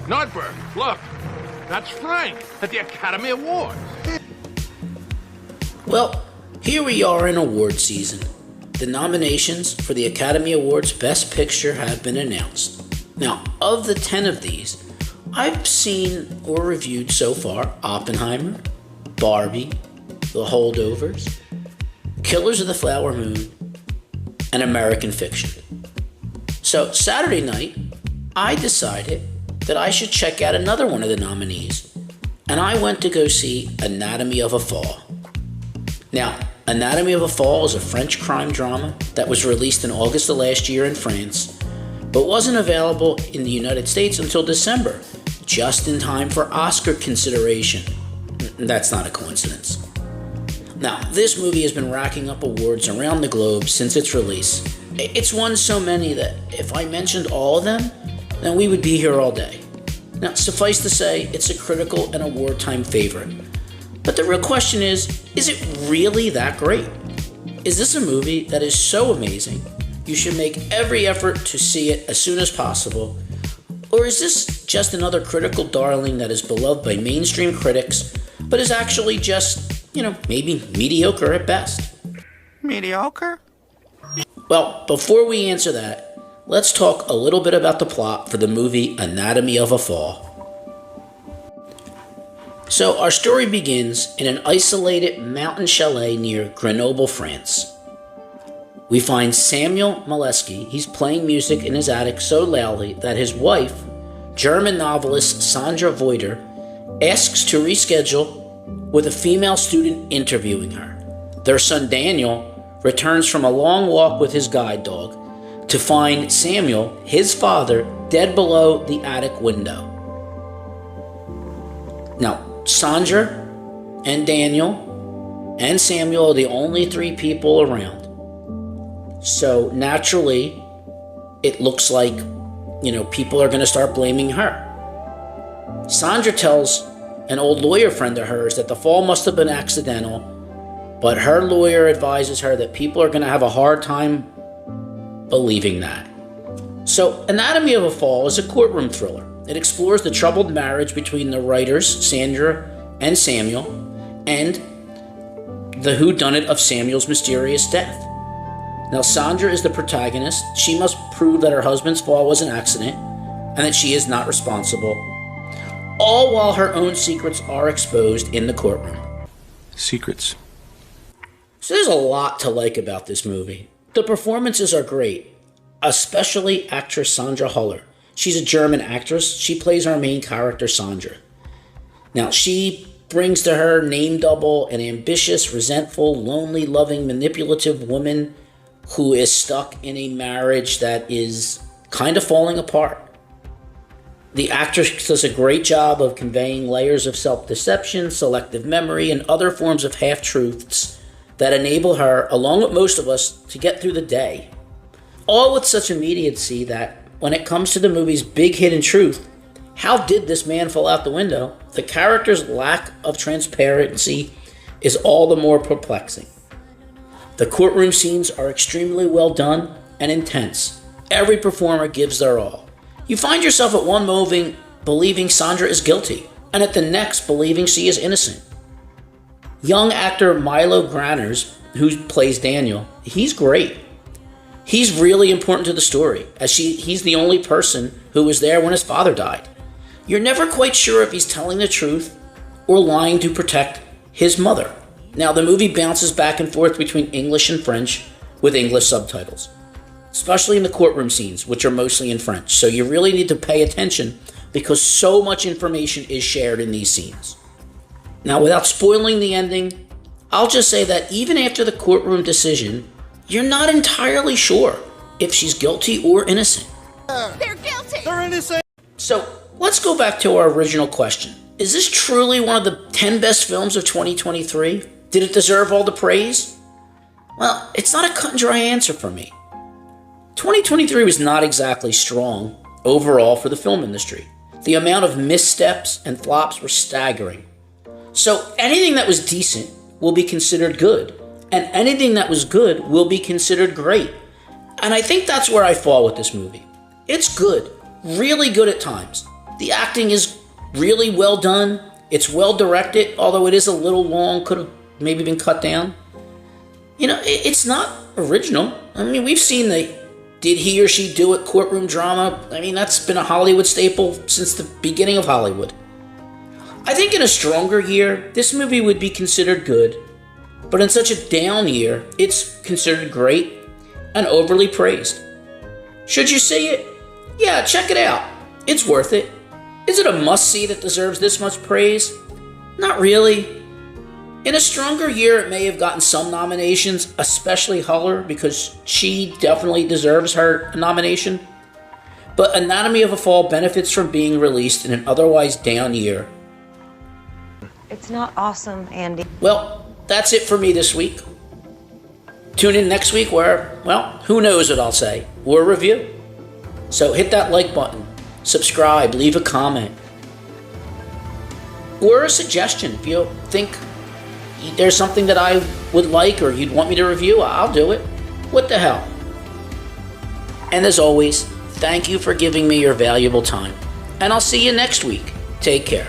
Nordberg, look. That's Frank at the Academy Awards. Well, here we are in award season. The nominations for the Academy Awards Best Picture have been announced. Now, of the 10 of these, I've seen or reviewed so far Oppenheimer, Barbie, The Holdovers, Killers of the Flower Moon, and American Fiction. So Saturday night, I decided that I should check out another one of the nominees, and I went to go see Anatomy of a Fall. Now, Anatomy of a Fall is a French crime drama that was released in August of last year in France, but wasn't available in the United States until December, just in time for Oscar consideration. That's not a coincidence. Now, this movie has been racking up awards around the globe since its release. It's won so many that if I mentioned all of them, then we would be here all day. Now, suffice to say, it's a critical and a wartime favorite. But the real question is it really that great? Is this a movie that is so amazing, you should make every effort to see it as soon as possible? Or is this just another critical darling that is beloved by mainstream critics, but is actually just, maybe mediocre at best? Mediocre? Well, before we answer that, let's talk a little bit about the plot for the movie Anatomy of a Fall. So our story begins in an isolated mountain chalet near Grenoble, France. We find Samuel Molesky. He's playing music in his attic so loudly that his wife, German novelist Sandra Voiter, asks to reschedule with a female student interviewing her. Their son Daniel returns from a long walk with his guide dog to find Samuel, his father, dead below the attic window. Now, Sandra and Daniel and Samuel are the only three people around. So naturally, it looks like, people are going to start blaming her. Sandra tells an old lawyer friend of hers that the fall must have been accidental, but her lawyer advises her that people are going to have a hard time believing that. So, Anatomy of a Fall is a courtroom thriller. It explores the troubled marriage between the writers, Sandra and Samuel, and the whodunit of Samuel's mysterious death. Now, Sandra is the protagonist. She must prove that her husband's fall was an accident and that she is not responsible, all while her own secrets are exposed in the courtroom. Secrets. So there's a lot to like about this movie. The performances are great, especially actress Sandra Huller. She's a German actress. She plays our main character, Sandra. Now, she brings to her name double an ambitious, resentful, lonely, loving, manipulative woman who is stuck in a marriage that is kind of falling apart. The actress does a great job of conveying layers of self-deception, selective memory, and other forms of half-truths that enable her, along with most of us, to get through the day. All with such immediacy that when it comes to the movie's big hidden truth, how did this man fall out the window? The character's lack of transparency is all the more perplexing. The courtroom scenes are extremely well done and intense. Every performer gives their all. You find yourself at one moment believing Sandra is guilty, and at the next believing she is innocent. Young actor Milo Granners, who plays Daniel, he's great. He's really important to the story, as he's the only person who was there when his father died. You're never quite sure if he's telling the truth or lying to protect his mother. Now, the movie bounces back and forth between English and French with English subtitles, especially in the courtroom scenes, which are mostly in French. So you really need to pay attention because so much information is shared in these scenes. Now, without spoiling the ending, I'll just say that even after the courtroom decision, you're not entirely sure if she's guilty or innocent. They're guilty! They're innocent! So, let's go back to our original question. Is this truly one of the 10 best films of 2023? Did it deserve all the praise? Well, it's not a cut and dry answer for me. 2023 was not exactly strong overall for the film industry. The amount of missteps and flops were staggering. So anything that was decent will be considered good, and anything that was good will be considered great. And I think that's where I fall with this movie. It's good, really good at times, The acting is really well done. It's well directed, although it is a little long, could have maybe been cut down. You know, it's not original. I mean, we've seen the did he or she do it courtroom drama. I mean, that's been a Hollywood staple since the beginning of Hollywood. I think in a stronger year, this movie would be considered good, but in such a down year, it's considered great and overly praised. Should you see it? Yeah, check it out. It's worth it. Is it a must-see that deserves this much praise? Not really. In a stronger year, it may have gotten some nominations, especially Huller, because she definitely deserves her nomination. But Anatomy of a Fall benefits from being released in an otherwise down year. It's not awesome, Andy. Well, that's it for me this week. Tune in next week where, well, who knows what I'll say, or a review. So hit that like button, subscribe, leave a comment, or a suggestion. If you think there's something that I would like or you'd want me to review, I'll do it. What the hell? And as always, thank you for giving me your valuable time. And I'll see you next week. Take care.